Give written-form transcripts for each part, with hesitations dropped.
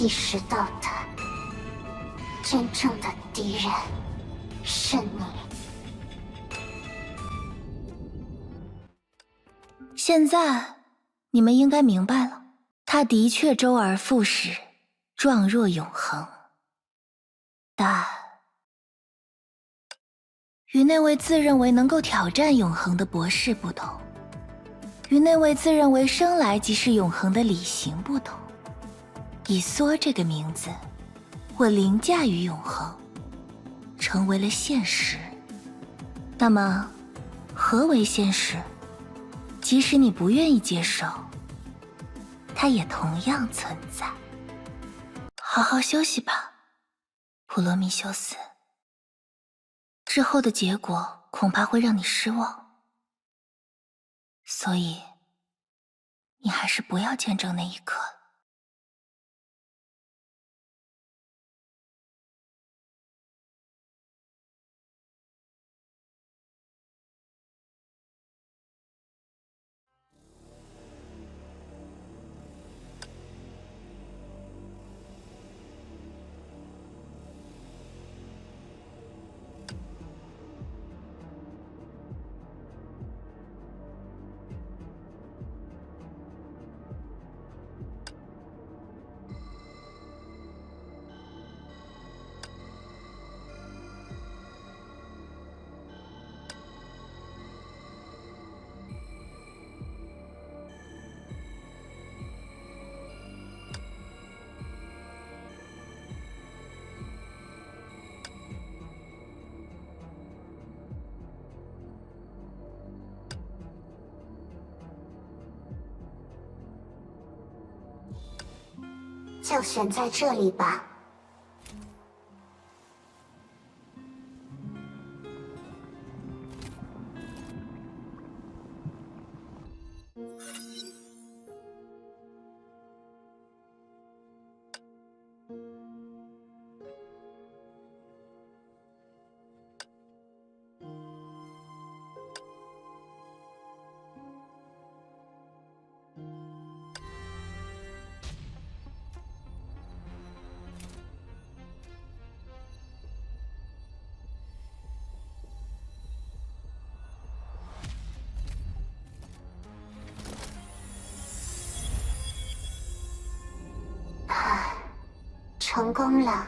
意识到的，真正的敌人是你。现在你们应该明白了，他的确周而复始，状若永恒，但与那位自认为能够挑战永恒的博士不同，与那位自认为生来即是永恒的李行不同，以梭这个名字，我凌驾于永恒，成为了现实。那么，何为现实？即使你不愿意接受，它也同样存在。好好休息吧，普罗米修斯。之后的结果恐怕会让你失望，所以你还是不要见证那一刻了。就选在这里吧。成功了。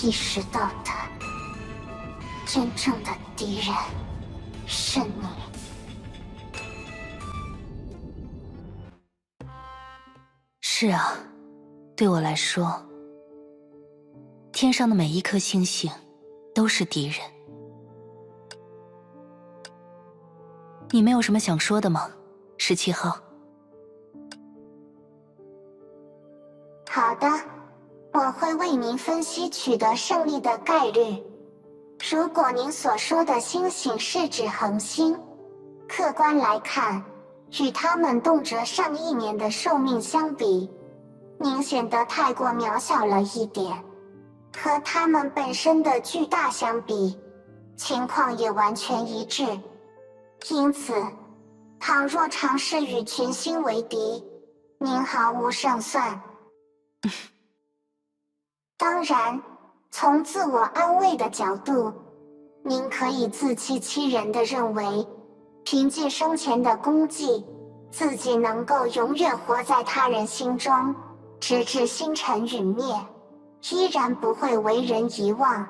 意识到的，真正的敌人是你。是啊，对我来说，天上的每一颗星星都是敌人。你没有什么想说的吗？17号。好的，我会为您分析取得胜利的概率。如果您所说的星星是指恒星，客观来看，与它们动辄上亿年的寿命相比，您显得太过渺小了一点。和它们本身的巨大相比，情况也完全一致。因此，倘若尝试与群星为敌，您毫无胜算。当然，从自我安慰的角度，您可以自欺欺人地认为，凭借生前的功绩，自己能够永远活在他人心中，直至星辰陨灭，依然不会为人遗忘。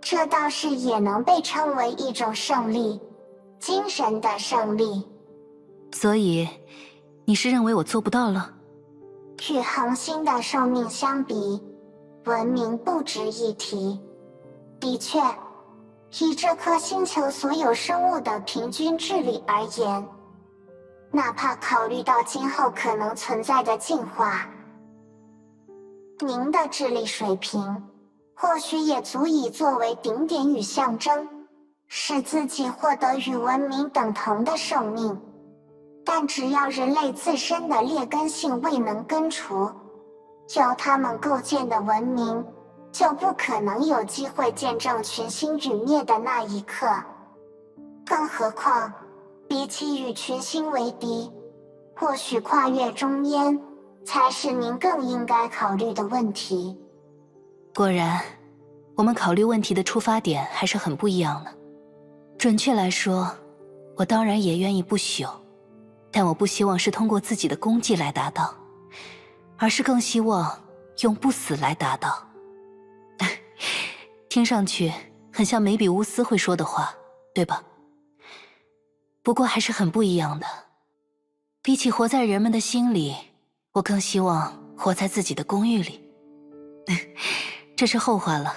这倒是也能被称为一种胜利，精神的胜利。所以，你是认为我做不到了？与恒星的寿命相比，文明不值一提。的确，以这颗星球所有生物的平均智力而言，哪怕考虑到今后可能存在的进化，您的智力水平或许也足以作为顶点与象征，使自己获得与文明等同的寿命。但只要人类自身的劣根性未能根除，由他们构建的文明就不可能有机会见证群星陨灭的那一刻。更何况，比起与群星为敌，或许跨越中烟才是您更应该考虑的问题。果然，我们考虑问题的出发点还是很不一样的。准确来说，我当然也愿意不朽，但我不希望是通过自己的功绩来达到，而是更希望用不死来达到。听上去很像梅比乌斯会说的话，对吧？不过还是很不一样的。比起活在人们的心里，我更希望活在自己的公寓里。这是后话了。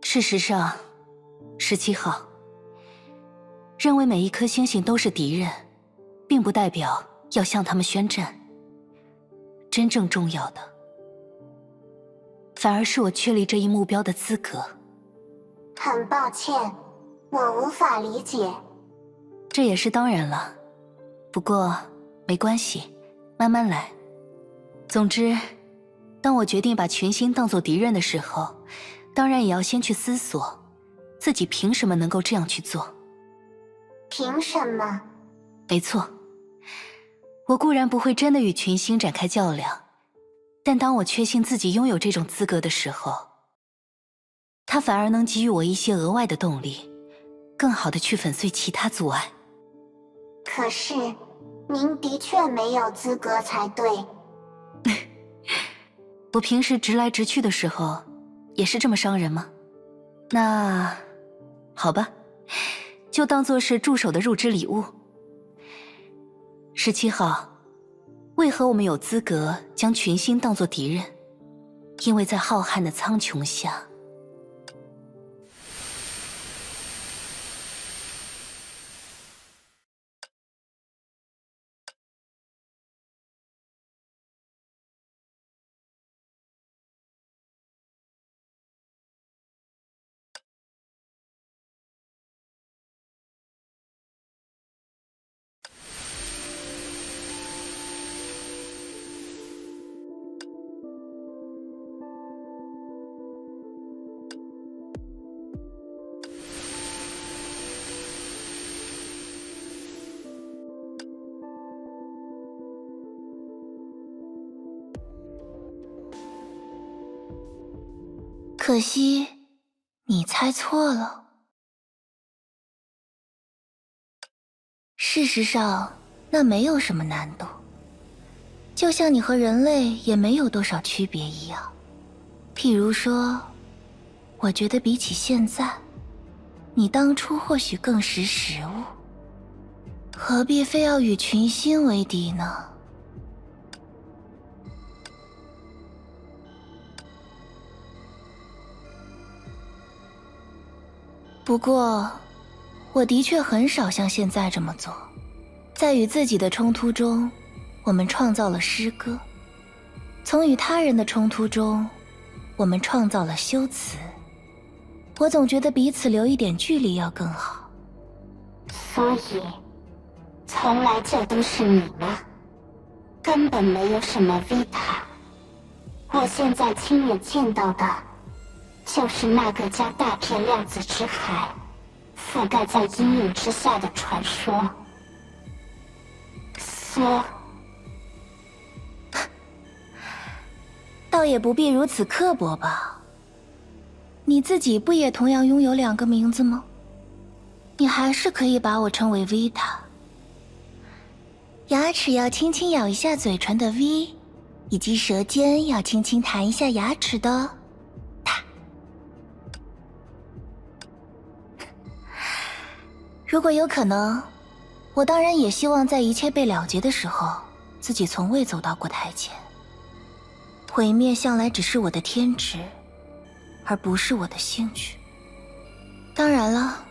事实上，17号，认为每一颗星星都是敌人，并不代表要向他们宣战。真正重要的，反而是我确立这一目标的资格。很抱歉，我无法理解。这也是当然了，不过没关系，慢慢来。总之，当我决定把群星当作敌人的时候，当然也要先去思索，自己凭什么能够这样去做。凭什么？没错，我固然不会真的与群星展开较量，但当我确信自己拥有这种资格的时候，它反而能给予我一些额外的动力，更好地去粉碎其他阻碍。可是，您的确没有资格才对。我平时直来直去的时候，也是这么伤人吗？那，好吧，就当作是助手的入职礼物。17号，为何我们有资格将群星当作敌人？因为在浩瀚的苍穹下，可惜你猜错了。事实上，那没有什么难度，就像你和人类也没有多少区别一样。譬如说，我觉得比起现在，你当初或许更识时务，何必非要与群星为敌呢？不过，我的确很少像现在这么做。在与自己的冲突中，我们创造了诗歌；从与他人的冲突中，我们创造了修辞。我总觉得彼此留一点距离要更好。所以，从来就都是你吗？根本没有什么 Vita。我现在亲眼见到的，就是那个将大片量子之海覆盖在阴影之下的传说。说，倒也不必如此刻薄吧。你自己不也同样拥有2个名字吗？你还是可以把我称为 Vita。牙齿要轻轻咬一下嘴唇的 V， 以及舌尖要轻轻弹一下牙齿的塔。如果有可能，我当然也希望在一切被了结的时候，自己从未走到过台前。毁灭向来只是我的天职，而不是我的兴趣。当然了，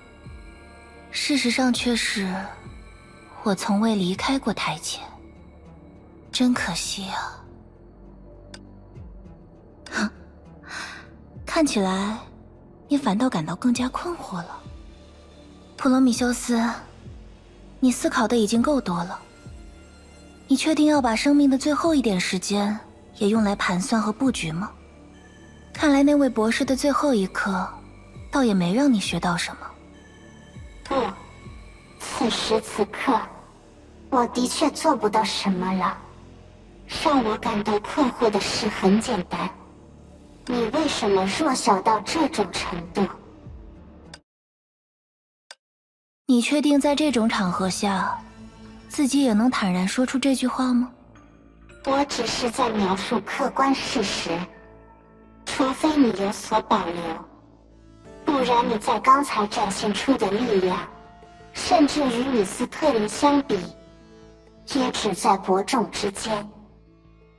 事实上却是我从未离开过台前，真可惜啊。哼，看起来你反倒感到更加困惑了。普罗米修斯，你思考的已经够多了，你确定要把生命的最后一点时间也用来盘算和布局吗？看来那位博士的最后一课倒也没让你学到什么。不，此时此刻，我的确做不到什么了。让我感到困惑的事很简单，你为什么弱小到这种程度？你确定在这种场合下，自己也能坦然说出这句话吗？我只是在描述客观事实，除非你有所保留，不然你在刚才展现出的力量，甚至与米斯特林相比，也只在伯仲之间。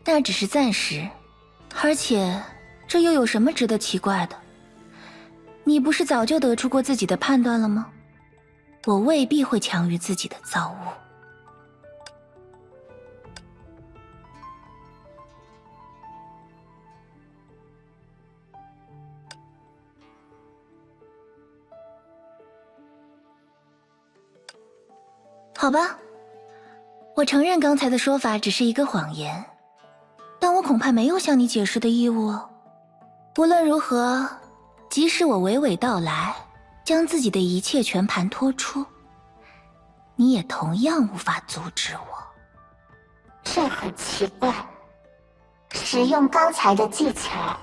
那只是暂时，而且这又有什么值得奇怪的？你不是早就得出过自己的判断了吗？我未必会强于自己的造物。好吧，我承认刚才的说法只是一个谎言，但我恐怕没有向你解释的义务哦。无论如何，即使我娓娓道来，将自己的一切全盘托出，你也同样无法阻止我。这很奇怪，使用刚才的技巧，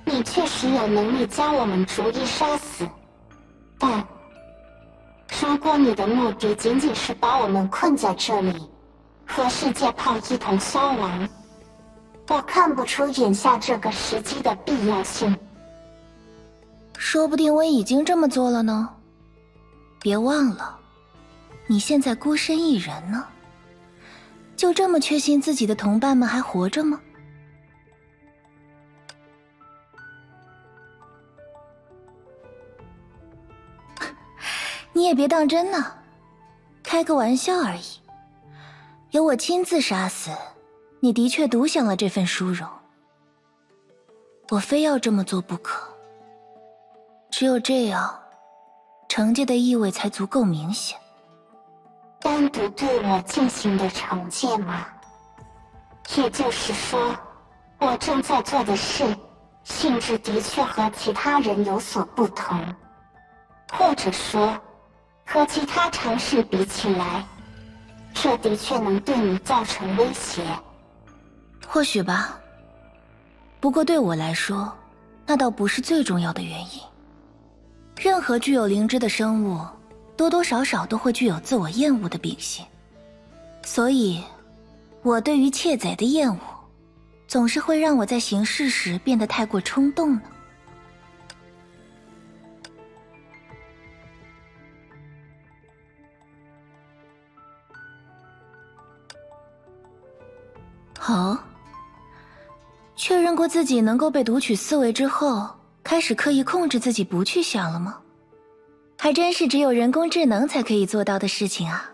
你确实有能力将我们逐一杀死，但如果你的目的仅仅是把我们困在这里，和世界炮一同消亡，我看不出眼下这个时机的必要性。说不定我已经这么做了呢。别忘了，你现在孤身一人呢，就这么确信自己的同伴们还活着吗？你也别当真呢，开个玩笑而已。由我亲自杀死，你的确独享了这份殊荣。我非要这么做不可，只有这样，惩戒的意味才足够明显。单独对我进行的惩戒吗？也就是说，我正在做的事，性质的确和其他人有所不同，或者说，和其他尝试比起来，这的确能对你造成威胁。或许吧，不过对我来说，那倒不是最重要的原因。任何具有灵知的生物，多多少少都会具有自我厌恶的秉性，所以，我对于窃贼的厌恶，总是会让我在行事时变得太过冲动呢。好，确认过自己能够被读取思维之后，开始刻意控制自己不去想了吗？还真是只有人工智能才可以做到的事情啊。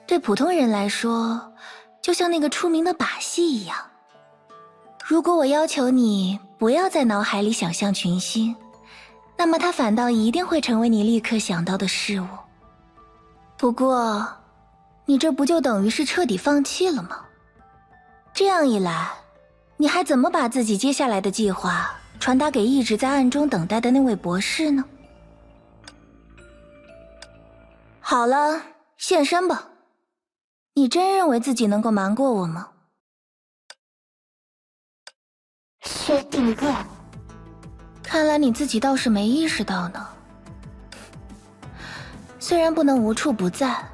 对普通人来说，就像那个出名的把戏一样。如果我要求你不要在脑海里想象群星，那么它反倒一定会成为你立刻想到的事物。不过，你这不就等于是彻底放弃了吗？这样一来，你还怎么把自己接下来的计划传达给一直在暗中等待的那位博士呢？好了，现身吧。你真认为自己能够瞒过我吗？薛定谔，看来你自己倒是没意识到呢。虽然不能无处不在，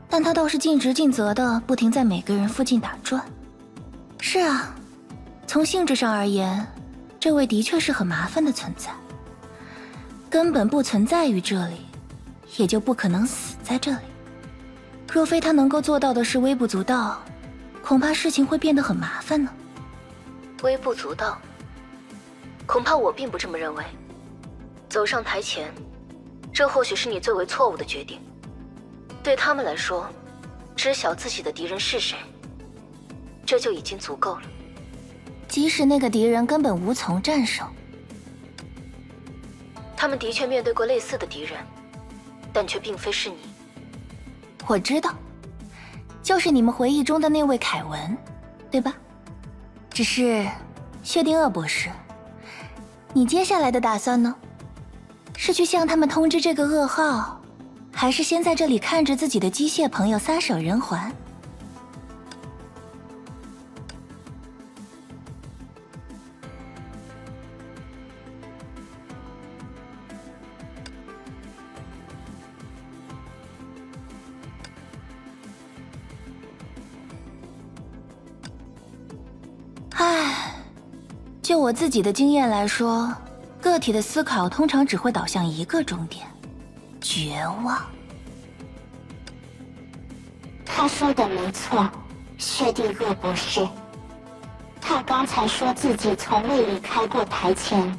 但他倒是尽职尽责的不停在每个人附近打转。是啊，从性质上而言，这位的确是很麻烦的存在。根本不存在于这里，也就不可能死在这里。若非他能够做到的是微不足道，恐怕事情会变得很麻烦呢。微不足道？恐怕我并不这么认为。走上台前，这或许是你最为错误的决定。对他们来说，知晓自己的敌人是谁，这就已经足够了。即使那个敌人根本无从战胜。他们的确面对过类似的敌人，但却并非是你。我知道，就是你们回忆中的那位凯文，对吧？只是，薛定谔博士，你接下来的打算呢？是去向他们通知这个噩耗，还是先在这里看着自己的机械朋友撒手人寰？唉，就我自己的经验来说，个体的思考通常只会导向一个终点：绝望。他说的没错，薛定谔博士。他刚才说自己从未离开过台前，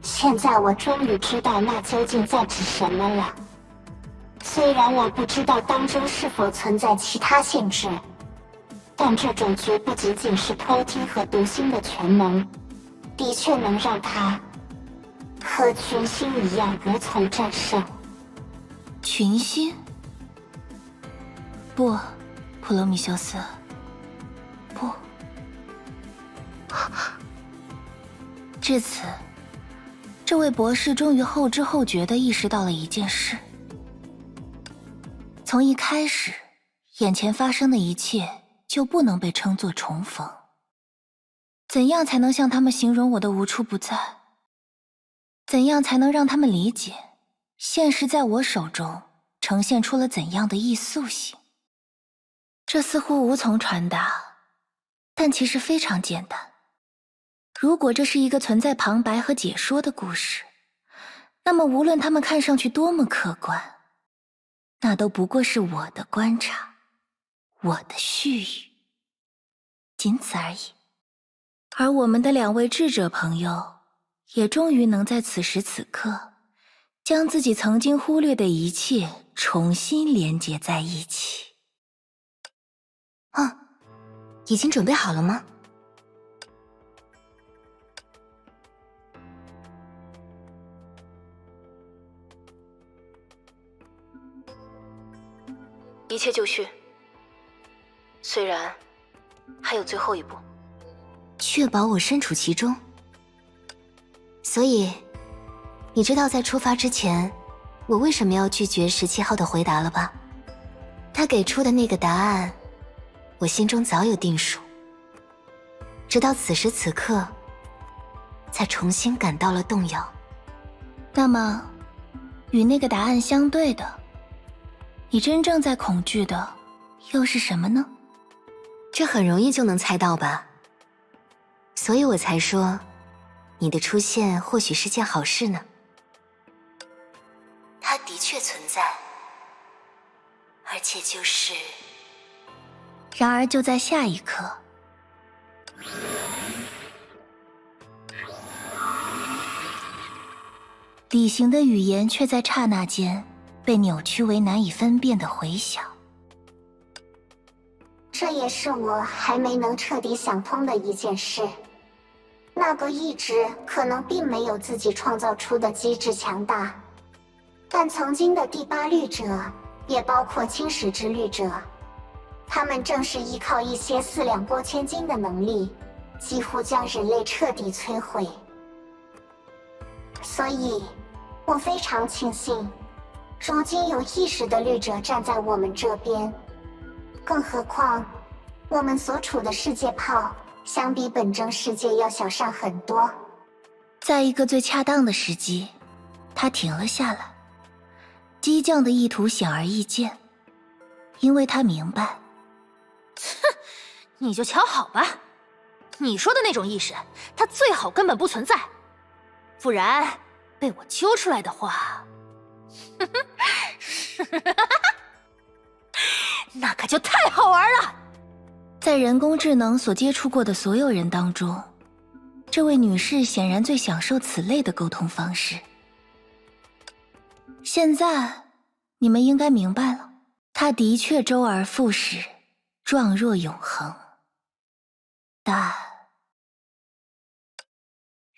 现在我终于知道那究竟在指什么了。虽然我不知道当中是否存在其他性质，但这种绝不仅仅是偷听和读心的全能，的确能让他和群星一样无从战胜。群星？不，普罗米修斯，不。至此，这位博士终于后知后觉地意识到了一件事：从一开始，眼前发生的一切就不能被称作重逢。怎样才能向他们形容我的无处不在？怎样才能让他们理解，现实在我手中呈现出了怎样的艺术性？这似乎无从传达，但其实非常简单。如果这是一个存在旁白和解说的故事，那么无论他们看上去多么客观，那都不过是我的观察，我的絮语，仅此而已。而我们的两位智者朋友，也终于能在此时此刻，将自己曾经忽略的一切重新连接在一起。已经准备好了吗？一切就绪，虽然还有最后一步。确保我身处其中。所以，你知道在出发之前，我为什么要拒绝17号的回答了吧？他给出的那个答案，我心中早有定数。直到此时此刻，才重新感到了动摇。那么，与那个答案相对的，你真正在恐惧的又是什么呢？这很容易就能猜到吧？所以我才说，你的出现或许是件好事呢。它的确存在，而且就是……然而就在下一刻，理性的语言却在刹那间被扭曲为难以分辨的回响。这也是我还没能彻底想通的一件事。那个意志可能并没有自己创造出的机制强大，但曾经的第八律者，也包括青史之律者，他们正是依靠一些四两拨千斤的能力，几乎将人类彻底摧毁。所以，我非常庆幸，如今有意识的律者站在我们这边。更何况，我们所处的世界泡相比本真世界要小上很多。在一个最恰当的时机，他停了下来，激将的意图显而易见，因为他明白。哼，你就瞧好吧，你说的那种意识，它最好根本不存在，不然被我揪出来的话，那可就太好玩了。在人工智能所接触过的所有人当中，这位女士显然最享受此类的沟通方式。现在你们应该明白了，她的确周而复始，状若永恒，但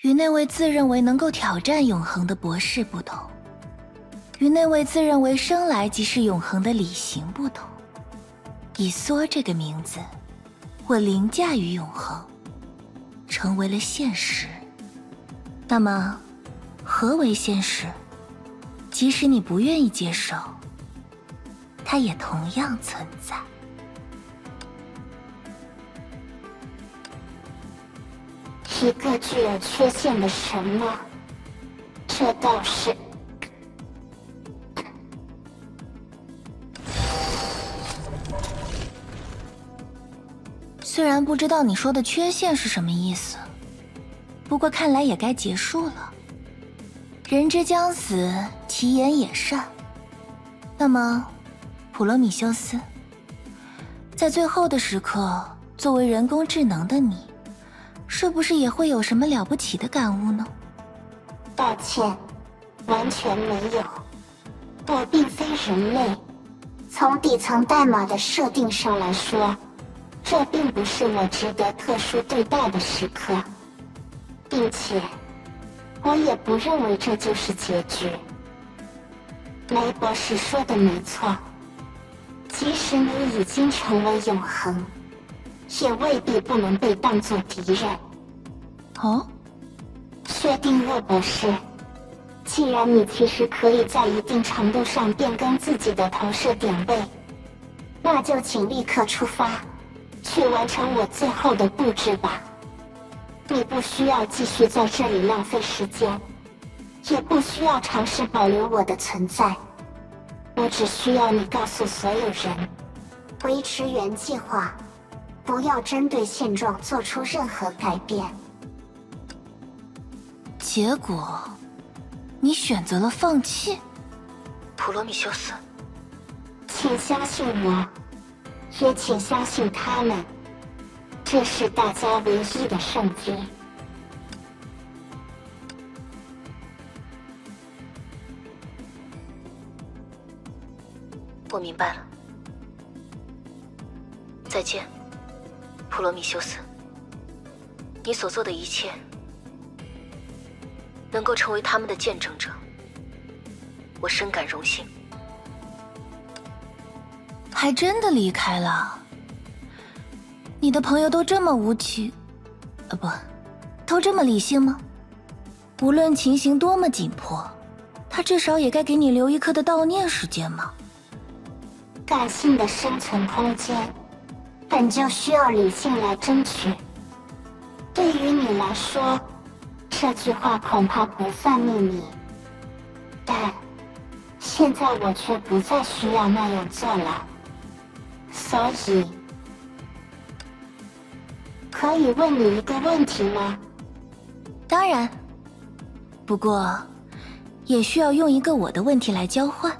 与那位自认为能够挑战永恒的博士不同，与那位自认为生来即是永恒的李行不同。以梭这个名字，我凌驾于永恒，成为了现实。那么，何为现实？即使你不愿意接受，它也同样存在。一个具有缺陷的什么？这倒是。虽然不知道你说的缺陷是什么意思，不过看来也该结束了。人之将死，其言也善。那么，普罗米修斯，在最后的时刻，作为人工智能的你，是不是也会有什么了不起的感悟呢？抱歉，完全没有。我并非人类，从底层代码的设定上来说，这并不是我值得特殊对待的时刻，并且我也不认为这就是结局。梅博士说的没错，即使你已经成为永恒，也未必不能被当作敌人。哦，确定了，博士。既然你其实可以在一定程度上变更自己的投射点位，那就请立刻出发，去完成我最后的布置吧。你不需要继续在这里浪费时间，也不需要尝试保留我的存在。我只需要你告诉所有人，维持原计划，不要针对现状做出任何改变。结果，你选择了放弃。普罗米修斯，请相信我，也请相信他们，这是大家唯一的圣迹。我明白了。再见，普罗米修斯。你所做的一切，能够成为他们的见证者，我深感荣幸。还真的离开了？你的朋友都这么无趣，不，都这么理性吗？无论情形多么紧迫，他至少也该给你留一刻的悼念时间嘛。感性的生存空间，本就需要理性来争取。对于你来说，这句话恐怕不算秘密，但现在我却不再需要那样做了。所以，可以问你一个问题吗？当然，不过也需要用一个我的问题来交换。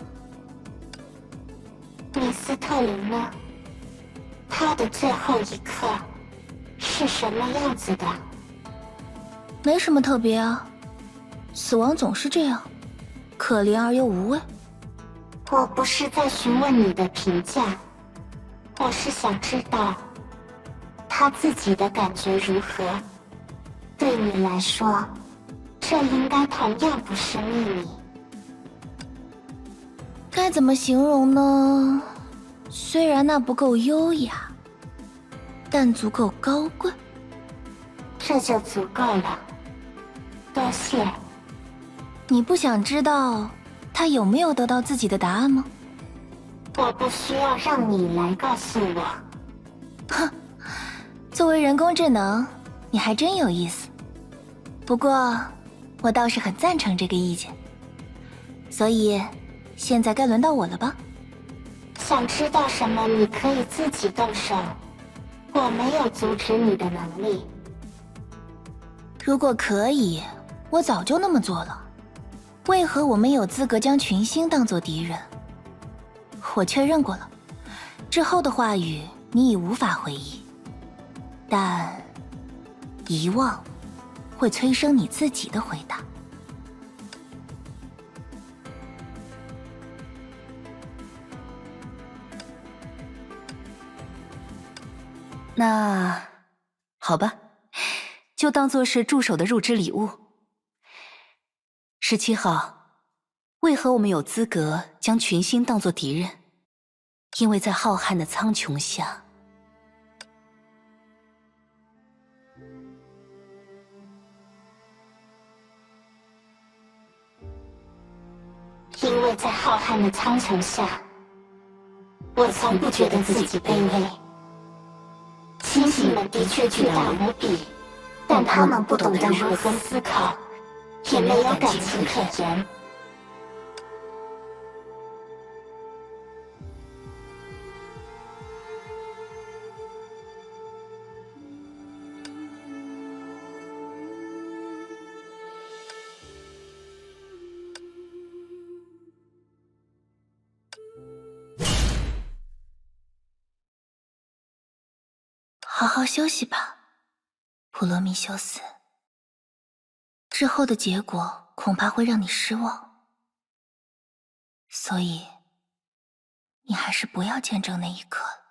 米斯特林呢？他的最后一刻是什么样子的？没什么特别啊，死亡总是这样，可怜而又无畏。我不是在询问你的评价，我是想知道他自己的感觉如何。对你来说，这应该同样不是秘密。该怎么形容呢？虽然那不够优雅，但足够高贵。这就足够了，多谢。你不想知道他有没有得到自己的答案吗？我不需要让你来告诉我。哼，作为人工智能，你还真有意思。不过，我倒是很赞成这个意见。所以，现在该轮到我了吧？想知道什么，你可以自己动手，我没有阻止你的能力。如果可以，我早就那么做了。为何我们有资格将群星当作敌人？我确认过了，之后的话语你已无法回忆，但遗忘会催生你自己的回答。那好吧，就当做是助手的入职礼物。17号，为何我们有资格将群星当作敌人？因为在浩瀚的苍穹下，因为在浩瀚的苍穹下，我从不觉得自己卑微。星星们的确巨大无比，但他们不懂得如何思考，也没有感情可言。好好休息吧，普罗米修斯。之后的结果恐怕会让你失望，所以你还是不要见证那一刻了。